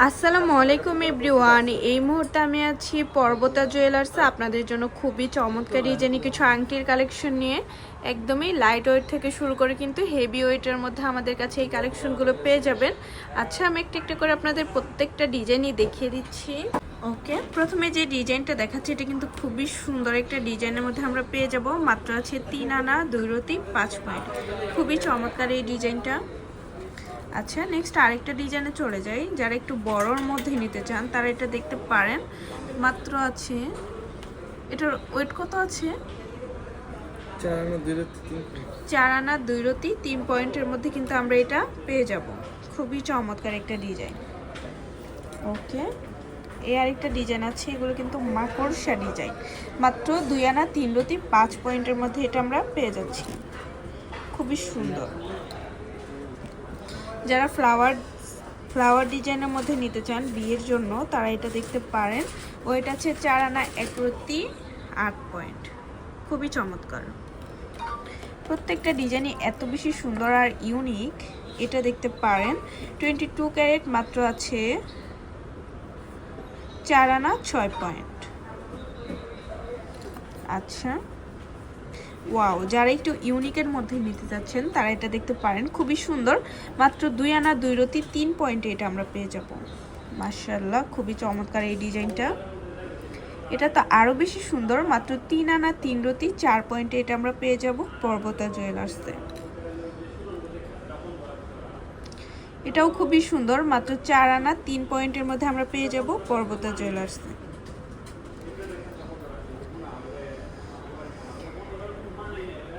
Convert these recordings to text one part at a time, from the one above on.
আসসালামু আলাইকুম এভরিওয়ান। এই মুহূর্তে আমি আছি পর্বতা জুয়েলার্সে আপনাদের জন্য খুবই চমৎকার ডিজাইনে কিছু আংটির কালেকশন নিয়ে। একদমই লাইট ওয়েট থেকে শুরু করে কিন্তু হেভি ওয়েটের মধ্যে আমাদের কাছে এই কালেকশনগুলো পেয়ে যাবেন। আচ্ছা, আমি একটু একটু করে আপনাদের প্রত্যেকটা ডিজাইনই দেখিয়ে দিচ্ছি। ওকে, প্রথমে যে ডিজাইনটা দেখাচ্ছি এটা কিন্তু খুবই সুন্দর একটা ডিজাইনের মধ্যে আমরা পেয়ে যাব। মাত্র আছে 3 আনা 2 রতি 5 পয়েন্ট। খুবই চমৎকার এই ডিজাইনটা। আচ্ছা, নেক্সট আরেকটা ডিজাইনে চলে যাই। যারা একটু বড়র মধ্যে নিতে চান তারা এটা দেখতে পারেন। মাত্র আছে, এটার ওয়েট কত আছে? 4 আনা 2 রতি 3 পয়েন্টের মধ্যে কিন্তু আমরা এটা পেয়ে যাব। খুবই চমৎকার একটা ডিজাইন। ওকে, এই আরেকটা ডিজাইন আছে, এগুলো কিন্তু মাকড়সা ডিজাইন। মাত্র 2 আনা 3 রতি 5 পয়েন্টের মধ্যে এটা আমরা পেয়ে যাচ্ছি। খুবই সুন্দর। যারা ফ্লাওয়ার ডিজাইনের মধ্যে নিতে চান বিয়ের জন্য তারা এটা দেখতে পারেন। ওইটা আছে 4 আনা 1 রতি 8 পয়েন্ট। খুবই চমৎকার। প্রত্যেকটা ডিজাইনই এত বেশি সুন্দর আর ইউনিক। এটা দেখতে পারেন 22 ক্যারেট, মাত্র আছে 4 আনা 6 পয়েন্ট। আচ্ছা, ওয়াও, যারা একটু ইউনিকের মধ্যে নিতে যাচ্ছেন তারা এটা দেখতে পারেন। খুবই সুন্দর। মাত্র 2 আনা 2 রতি 3 পয়েন্টে এটা আমরা পেয়ে যাব। মাশাআল্লাহ, খুবই চমৎকার এই ডিজাইনটা। এটা তো আরও বেশি সুন্দর। মাত্র 3 আনা 3 রতি 4 পয়েন্টে এটা আমরা পেয়ে যাব পর্বতা জুয়েলার্সে। এটাও খুবই সুন্দর। মাত্র 4 আনা 3 পয়েন্টের মধ্যে আমরা পেয়ে যাব পর্বতা জুয়েলার্সে।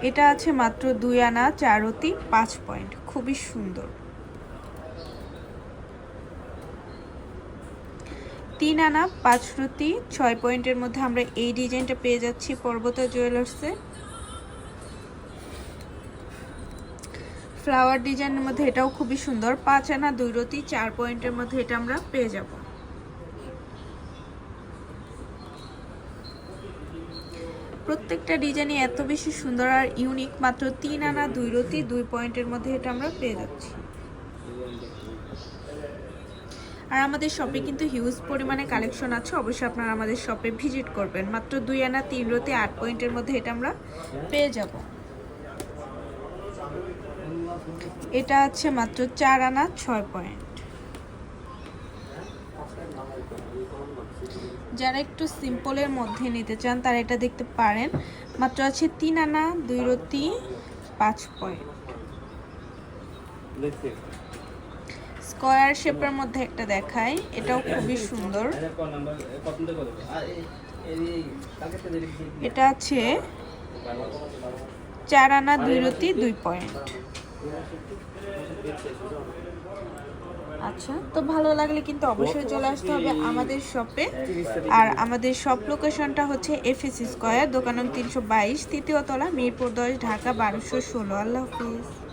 এটা আছে মাত্র 2 আনা 4 রতি 5 পয়েন্ট। খুবই সুন্দর। 3 আনা 5 রতি 6 পয়েন্টের মধ্যে আমরা এই ডিজাইনটা পেয়ে যাচ্ছি পর্বতা জুয়েলার্সে। ফ্লাওয়ার ডিজাইনের মধ্যে এটাও খুবই সুন্দর। 5 আনা 2 রতি 4 পয়েন্টের মধ্যে এটা আমরা পেয়ে যাব। প্রত্যেকটা ডিজাইনই এত বেশি সুন্দর আর ইউনিক। মাত্র 3 আনা 2 রতি 2 পয়েন্টের মধ্যে এটা আমরা পেয়ে যাচ্ছি। আর আমাদের শপে কিন্তু হিউজ পরিমাণে কালেকশন আছে, অবশ্যই আপনারা আমাদের শপে ভিজিট করবেন। মাত্র 2 আনা 3 রতি 8 পয়েন্টের মধ্যে এটা আমরা পেয়ে যাব। এটা আছে মাত্র 4 আনা 6 পয়েন্ট। যারা একটু সিম্পলের মধ্যে নিতে চান তারা এটা দেখতে পারেন। মাত্র আছে 3 আনা 2 রতি 5 পয়েন্ট। স্কয়ার শেপের মধ্যে একটা দেখাই, এটাও খুবই সুন্দর। এটা আছে 4 আনা 2 রতি 2 পয়েন্ট। আচ্ছা, তো ভালো লাগলে কিন্তু অবশ্যই চলে আসতে হবে আমাদের শপে। আর আমাদের শপ লোকেশনটা হচ্ছে এফএসি স্কয়ার, দোকান নং 322, তৃতীয় তলা, মিরপুর 10, ঢাকা 1216। আল্লাহ হাফিজ।